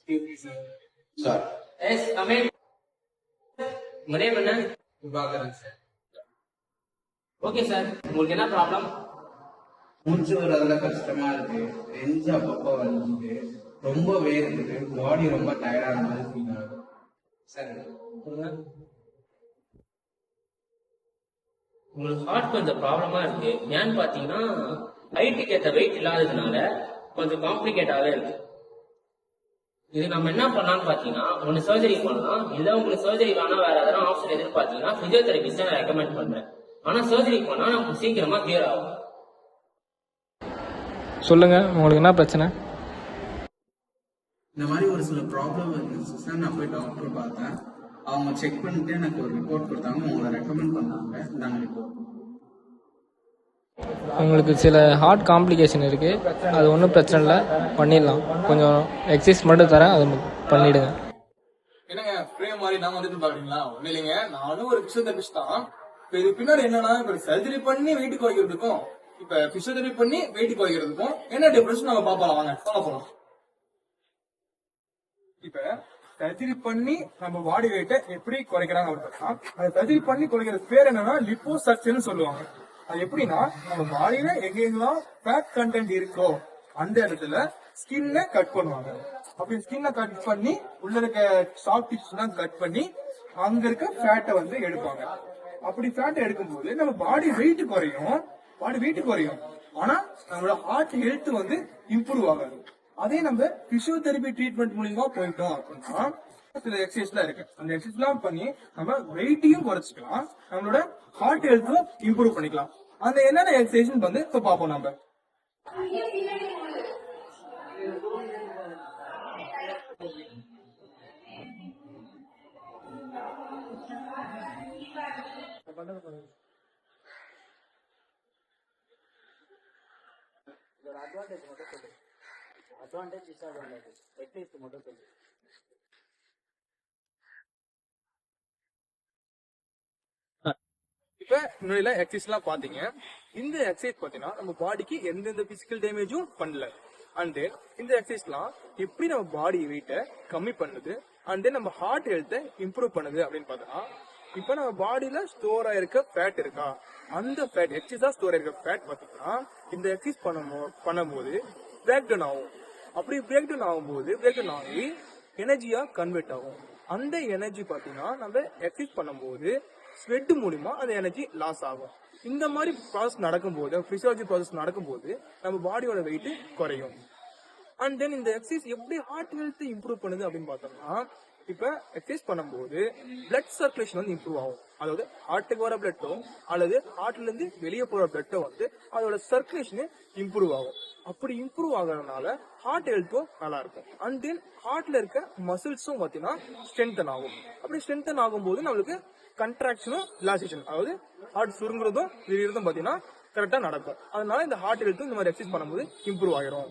Sir. Yes, come in. Good evening. Prabhakaran sir. Okay, sir. உங்களுக்கு என்ன problem? மூச்சு விடுறதுல கஷ்டமா இருக்கு, நெஞ்சு அப்பப்போ வலிக்குது, ரொம்ப வேர்க்குது, பாடி ரொம்ப டயர்டான மாதிரி ஃபீல் ஆகுது. சார் உங்களுக்கு ஹார்ட் கொஞ்சம் ப்ராப்ளமா இருக்கு. ஏன்னு பாத்தீங்கன்னா ஹைட்டுக்கு ஏற்ற வெயிட் இல்லாததுனால கொஞ்சம் காம்ப்ளிகேட்டாவே இருக்கு. இது நம்ம என்ன பண்ணலாம்னு பாத்தீங்கன்னா ஒன்னு சர்ஜரி பண்ணலாம். இல்ல உங்களுக்கு சர்ஜரி வேணா வேற எதனா ஆப்ஷன் எதிர்பார்த்தீங்கன்னா பிசியோதெரபிஸ்ட் நான் ரெக்கமெண்ட் பண்றேன். ஆனா சர்ஜரி பண்ணா நமக்கு சீக்கிரமா கிளியர் ஆகும். சொல்லுங்க, உங்களுக்கு என்ன பிரச்சனை? இந்த மாதிரி ஒரு சில ப்ராப்ளம் இருந்துச்சு சார். நான் போய் டாக்டர் பார்த்தேன். அவங்க செக் பண்ணிட்டு எனக்கு ஒரு ரிப்போர்ட் கொடுத்தாங்க. உங்களை ரெக்கமெண்ட் பண்ணாங்க. இந்தாங்க ரிப்போர்ட். உங்களுக்கு சில ஹார்ட் காம்ப்ளிகேஷன் இருக்கு, அது ஒன்றும் பிரச்சனை இல்லை, பண்ணிடலாம். கொஞ்சம் எக்ஸசைஸ் மட்டும் தரேன், அதை பண்ணிடுங்க. என்னங்க பிரேம் மாதிரி நான் வந்துட்டு பாக்குறீங்களா? ஒண்ணு இல்லைங்க, நானும் ஒரு பிசியோதெரபிஸ்ட் தான். இப்ப இது பின்னாடி என்னன்னா, இப்ப சர்ஜரி பண்ணி வெயிட் குறைக்கிறதுக்கும் இப்ப பிசியோதெரபி பண்ணி வெயிட் குறைக்கிறதுக்கும் என்ன டிஃபரன்ஸ் நம்ம பாப்பலாம். வாங்க சொல்ல போலாம். இப்ப சர்ஜரி பண்ணி நம்ம பாடி வெயிட்ட எப்படி குறைக்கிறாங்க அப்படின்னா, அந்த சர்ஜரி பண்ணி குறைக்கிறது பேர் என்னன்னா லிப்போசக்ஷன் சொல்லுவாங்க. அது எப்படின்னா, நம்ம பாடியில எங்கெங்கெல்லாம் ஃபேட் கண்டென்ட் இருக்கோ அந்த இடத்துல ஸ்கின்ன கட் பண்ணுவாங்க. அப்படி ஸ்கின்ன கட் பண்ணி உள்ள இருக்க சாஃப்ட் டிஷ்யூஸ் எல்லாம் கட் பண்ணி அங்க இருக்க ஃபேட்டை வந்து எடுப்பாங்க. அப்படி ஃபேட்டை எடுக்கும்போது நம்ம பாடி வெயிட் குறையும். ஆனா நம்மளோட ஹார்ட் ஹெல்த் வந்து இம்ப்ரூவ் ஆகாது. அதே நம்ம பிசியோதெரபி ட்ரீட்மெண்ட் மூலியமா போயிட்டோம் அப்படின்னா சில எக்ஸசைஸ்லாம் இருக்கு. அந்த எக்ஸசைஸ் எல்லாம் பண்ணி நம்ம வெயிட்டையும் குறைச்சிக்கலாம், நம்மளோட ஹார்ட் ஹெல்த்தும் இம்ப்ரூவ் பண்ணிக்கலாம். அந்த என்னென்ன எக்ஸசைஸ் வந்து இப்ப பாப்போம் நம்ம. இப்ப முன்னாடில எக்ஸசைஸ் எல்லாம் பாத்தீங்க. இந்த எக்ஸசைஸ் பாத்தீங்கன்னா நம்ம பாடிக்கு எந்தெந்த பிசிக்கல் டேமேஜும் பண்ணல. அண்ட் தென் இந்த எக்ஸசைஸ் எல்லாம் எப்படி நம்ம பாடி வெயிட்ட கம்மி பண்ணுது, அண்ட் தென் நம்ம ஹார்ட் ஹெல்த்தை இம்ப்ரூவ் பண்ணுது அப்படின்னு பார்த்தோம்னா, இப்ப நம்ம பாடியில ஸ்டோர் ஆயிருக்க ஃபேட் இருக்கா, அந்த ஃபேட் எக்ஸசைஸா ஸ்டோர் ஆயிருக்க ஃபேட் பாத்தீங்கன்னா இந்த எக்ஸசைஸ் பண்ணும்போது பிரேக் டவுன் ஆகும். அப்படி பிரேக் டவுன் ஆகி எனர்ஜியா கன்வெர்ட் ஆகும். அந்த எனர்ஜி பாத்தீங்கன்னா நம்ம எக்ஸசைஸ் பண்ணும்போது ஸ்வெட் மூலியமா அந்த எனர்ஜி லாஸ் ஆகும். இந்த மாதிரி ப்ராசஸ் நடக்கும்போது, பிசியாலஜி ப்ராசஸ் நடக்கும்போது நம்ம பாடியோட வெயிட் குறையும். அண்ட் தென் இந்த எக்ஸசைஸ் எப்படி ஹார்ட் ஹெல்த் இம்ப்ரூவ் பண்ணுது அப்படின்னு பார்த்தோம்னா, இப்ப எக்ஸசைஸ் பண்ணும்போது பிளட் சர்க்குலேஷன் வந்து இம்ப்ரூவ் ஆகும். அதாவது ஹார்ட்டுக்கு வர பிளட்டோ அல்லது ஹார்ட்ல இருந்து வெளியே போற பிளட்டோ வந்து அதோட சர்க்குலேஷன் இம்ப்ரூவ் ஆகும். அப்படி இம்ப்ரூவ் ஆகிறதுனால ஹார்ட் ஹெல்த்தும் நல்லா இருக்கும். அண்ட் தென் ஹார்ட்ல இருக்க மசில்ஸும் பாத்தீங்கன்னா ஸ்ட்ரென்தன் ஆகும். அப்படி ஸ்ட்ரென்தன் ஆகும்போது நம்மளுக்கு கண்ட்ராக்ஷனும் ரிலாக்சேஷன், அதாவது ஹார்ட் சுருங்குறதும் விரிகிறதும் பாத்தீங்கன்னா கரெக்டா நடக்கும். அதனால இந்த ஹார்ட் ஹெல்த்தும் இந்த மாதிரி எக்ஸசைஸ் பண்ணும்போது இம்ப்ரூவ் ஆகிரும்.